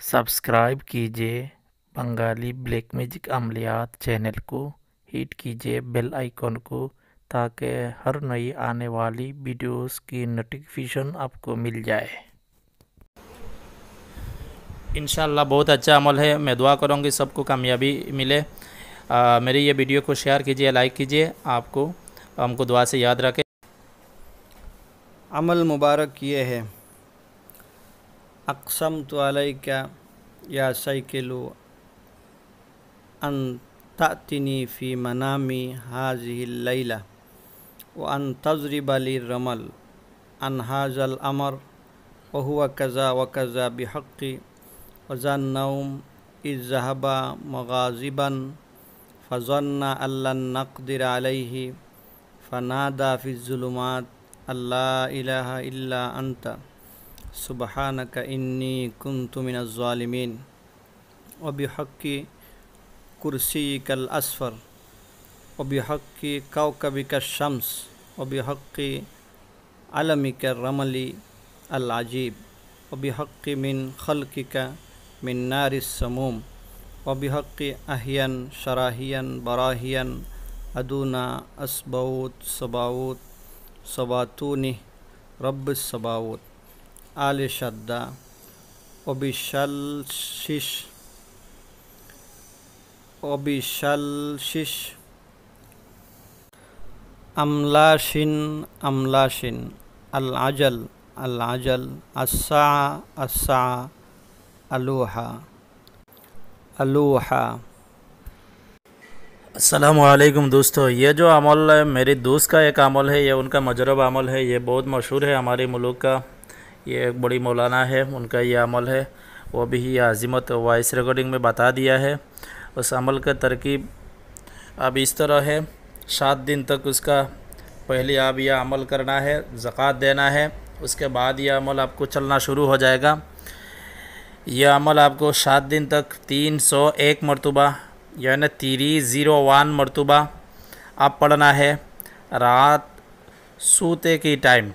Subscribe कीजिए Bengali black magic अमलियात channel को, hit कीजिए बेल आइकॉन को ताकि हर नई आने वाली वीडियोस की नोटिफिकेशन आपको मिल जाए। इंशाल्लाह बहुत अच्छा अमल है। मैं दुआ करूँगी सबको कामयाबी मिले। मेरी ये वीडियो को शेयर कीजिए, लाइक कीजिए। आपको हमको दुआ से याद रखें। अमल मुबारक ये है, अक़समतु अलैका या सैकिलु अन तातिनी फ़ी मनामी हाज़िहिल लैला व अन तज़रिब ली रमल अन हाज़ल अमर व हुवा कज़ा व कज़ा बिहक़्क़ि व ज़न्नौम इज़ ज़हबा मग़ाज़िबन फ़ज़न्ना अल्लन नक़दिर अलैहि फ़नादा फ़िज़्ज़ुलुमात अल्ला इलाहा इल्ला अंता सुबहानका इन्नी कुन्तु मिनज़ ज़ालिमीन व बिहक़्क़ि कुर्सिय्यिकल अस्फ़र व बिहक़्क़ि कौकबिका शम्स व बिहक़्क़ि अलमिका रमली अल अजीब व बिहक़्क़ि मिन ख़ल्क़िका मिन नारिस समूम व बिहक़्क़ि अहयन शराहियन बराहियन अदूना असबाऊत सबाऊत सबातूनी रब्बिस सबाऊत आल शद्दा ओबिशलशिश अमलाशिन अमलाशिन अल अजल अस्सा अस्सा अलूहा अलूहा। अस्सलामुअलैकुम दोस्तों, ये जो अमल है मेरे दोस्त का एक अमल है, ये उनका मजरब अमल है। ये बहुत मशहूर है हमारे मुल्क का। ये एक बड़ी मौलाना है, उनका ये अमल है। वो भी ये आज़िमत वॉइस रिकॉर्डिंग में बता दिया है। उस अमल का तरकीब अब इस तरह है। 7 दिन तक उसका पहले आप यह अमल करना है, ज़कात देना है। उसके बाद यह अमल आपको चलना शुरू हो जाएगा। यह अमल आपको 7 दिन तक 301 मरतबा यानी 301 मरतबा आप पढ़ना है रात सोते की टाइम।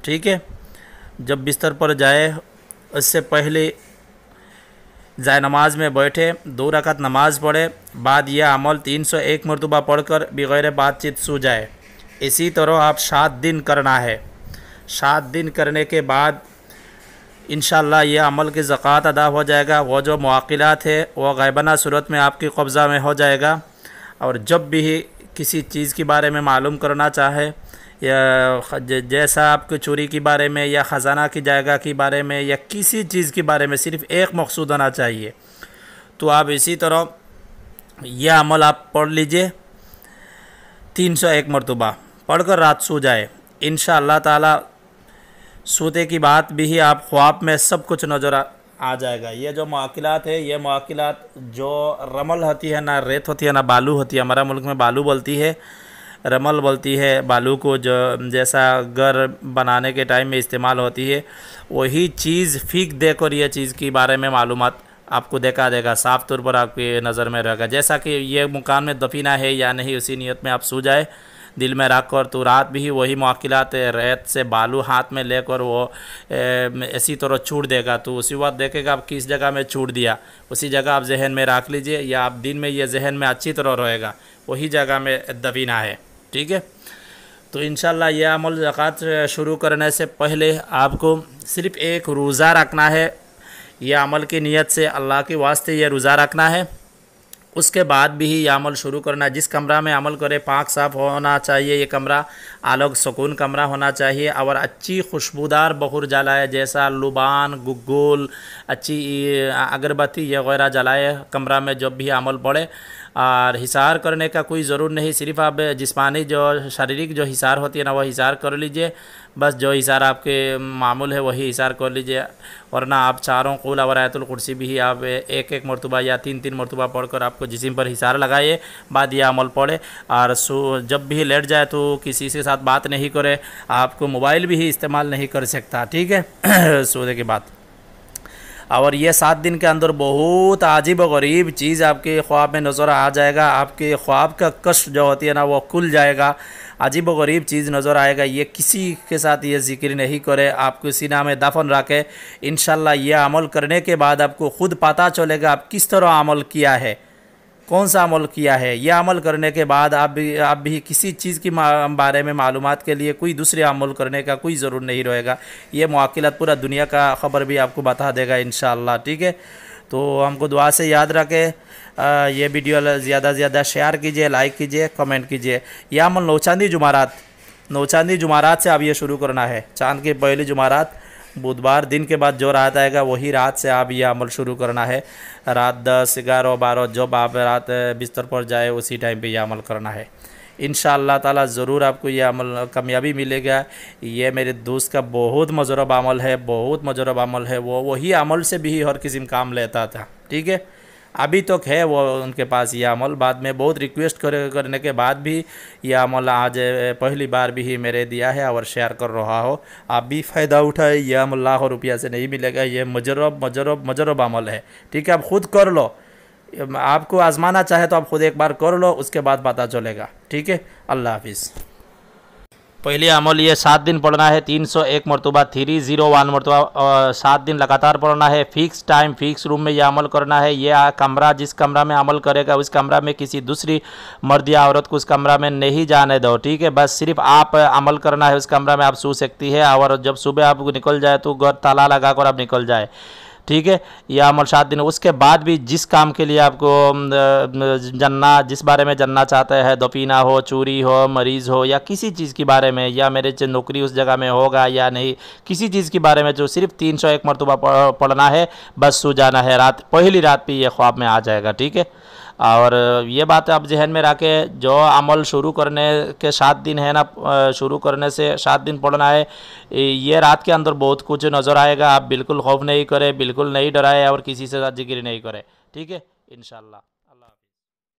ठीक है, जब बिस्तर पर जाए उससे पहले जाए नमाज में बैठे 2 रकात नमाज पढ़े, बाद यह अमल 301 मरतबा पढ़कर बगैर बातचीत सो जाए। इसी तरह आप 7 दिन करना है। 7 दिन करने के बाद इंशाअल्लाह यह अमल की ज़कात अदा हो जाएगा। वो जो मुआक़िलात है वो ग़ैबना सूरत में आपकी कब्ज़ा में हो जाएगा। और जब भी किसी चीज़ के बारे में मालूम करना चाहे, या जैसा आपको चोरी के बारे में या ख़जाना की जगह के बारे में या किसी चीज़ के बारे में सिर्फ़ एक मकसूद होना चाहिए, तो आप इसी तरह यह अमल आप पढ़ लीजिए। 301 मरतबा पढ़कर रात सो जाए। इंशाअल्लाह ताला सोते की बात भी ही आप ख्वाब में सब कुछ नज़र आ जाएगा। ये जो मुआक़िलात है, ये मुआक़िलात जो रमल होती है, ना रेत होती है ना बालू होती है। हमारा मुल्क में बालू बोलती है, रमल बोलती है बालू को, जो जैसा घर बनाने के टाइम में इस्तेमाल होती है। वही चीज़ फीक देकर ये चीज़ के बारे में मालूमात आपको देखा देगा, साफ़ तौर पर आपकी नज़र में रहेगा। जैसा कि ये मकान में दफीना है या नहीं, उसी नियत में आप सो जाए दिल में रख कर, तो रात भी वही मुआक़िलात रेत से बालू हाथ में लेकर वो इसी तरह छूट देगा। तो उसी वक्त देखेगा आप किस जगह में छूट दिया, उसी जगह आप जहन में रख लीजिए, या आप दिन में ये जहन में अच्छी तरह रहेगा वही जगह में दफीना है। ठीक है, तो इंशाअल्लाह यह अमल ज़कात शुरू करने से पहले आपको सिर्फ़ एक रोज़ा रखना है। यह अमल की नीयत से अल्लाह के वास्ते ये रोज़ा रखना है। उसके बाद भी ही यह अमल शुरू करना है। जिस कमरा में अमल करे पाक साफ़ होना चाहिए। ये कमरा आलोक सुकून कमरा होना चाहिए और अच्छी खुशबूदार बखूर जलाए, जैसा लुबान, गुग्गुल, अच्छी अगरबत्ती ये वगैरह जलाए कमरा में जब भी अमल पड़े। और हिसार करने का कोई ज़रूर नहीं, सिर्फ आप जिस्मानी जो शारीरिक जो हिसार होती है ना, वह हिसार कर लीजिए। बस जो हिसार आपके मामूल है वही हिसार कर लीजिए। वरना आप चारों कुल और आयतुल कुर्सी भी आप एक एक मरतबा या 3 मरतबा पढ़कर आपको जिस्म पर हिसार लगाइए, बाद यह अमल पढ़े। और जब भी लेट जाए तो किसी के साथ बात नहीं करे, आपको मोबाइल भी इस्तेमाल नहीं कर सकता। ठीक है सोने के बाद। और ये 7 दिन के अंदर बहुत अजीब व गरीब चीज़ आपके ख्वाब में नज़र आ जाएगा। आपके ख्वाब का कष्ट जो होती है ना वो खुल जाएगा। अजीब व गरीब चीज़ नज़र आएगा, ये किसी के साथ ये जिक्र नहीं करे, आपको सीना में दफन रखे। इंशाल्लाह ये अमल करने के बाद आपको खुद पता चलेगा आप किस तरह अमल किया है, कौन सा अमल किया है। यह अमल करने के बाद आप भी किसी चीज़ की बारे में मालूमात के लिए कोई दूसरे अमल करने का कोई ज़रूर नहीं रहेगा। ये मुआकिलत पूरा दुनिया का ख़बर भी आपको बता देगा इंशाअल्लाह, ठीक है। तो हमको दुआ से याद रखें, ये वीडियो ज़्यादा से ज़्यादा शेयर कीजिए, लाइक कीजिए, कमेंट कीजिए। यह अमल नौचांदी जुमारात से अब ये शुरू करना है। चांद की पहली जुमारात बुधवार दिन के बाद जो रात आएगा वही रात से आप ये अमल शुरू करना है। रात 10, 11, 12 जब आप रात बिस्तर पर जाए उसी टाइम पे ये अमल करना है। इंशाअल्लाह ताला ज़रूर आपको ये अमल कामयाबी मिलेगा। ये मेरे दोस्त का बहुत मजरूब अमल है, बहुत मजरूब अमल है। वो वही अमल से भी हर किस्म काम लेता था, ठीक है। अभी तक है वो उनके पास ये अमल, बाद में बहुत रिक्वेस्ट करने के बाद भी ये अमल आज पहली बार भी मेरे दिया है और शेयर कर रहा हो। आप भी फ़ायदा उठाए, ये अमल लाखों रुपया से नहीं मिलेगा, ये मजरूब अमल है, ठीक है। आप खुद कर लो, आपको आजमाना चाहे तो आप खुद एक बार कर लो, उसके बाद पता चलेगा, ठीक है। अल्लाह हाफिज़। पहले अमल ये 7 दिन पढ़ना है, 301 मरतबा, 301 मरतबा 7 दिन लगातार पढ़ना है। फिक्स टाइम फिक्स रूम में यह अमल करना है। ये कमरा जिस कमरा में अमल करेगा उस कमरा में किसी दूसरी मर्द या औरत को उस कमरा में नहीं जाने दो, ठीक है। बस सिर्फ आप अमल करना है, उस कमरा में आप सो सकती है और जब सुबह आप निकल जाए तो घर ताला लगा कर आप निकल जाए, ठीक है। यह अमल 7 दिन। उसके बाद भी जिस काम के लिए आपको जिस बारे में जानना चाहते हैं, दफीना हो, चोरी हो, मरीज़ हो या किसी चीज़ के बारे में, या मेरे नौकरी उस जगह में होगा या नहीं, किसी चीज़ के बारे में जो सिर्फ 301 मरतबा पढ़ना है, बस सो जाना है। पहली रात पे ये ख्वाब में आ जाएगा, ठीक है। और ये बात आप जहन में रखें, जो अमल शुरू करने के 7 दिन है ना, शुरू करने से 7 दिन पढ़ना है। ये रात के अंदर बहुत कुछ नज़र आएगा। आप बिल्कुल खौफ नहीं करें, बिल्कुल नहीं डराए और किसी से जिक्र नहीं करें, ठीक है, इंशाअल्लाह।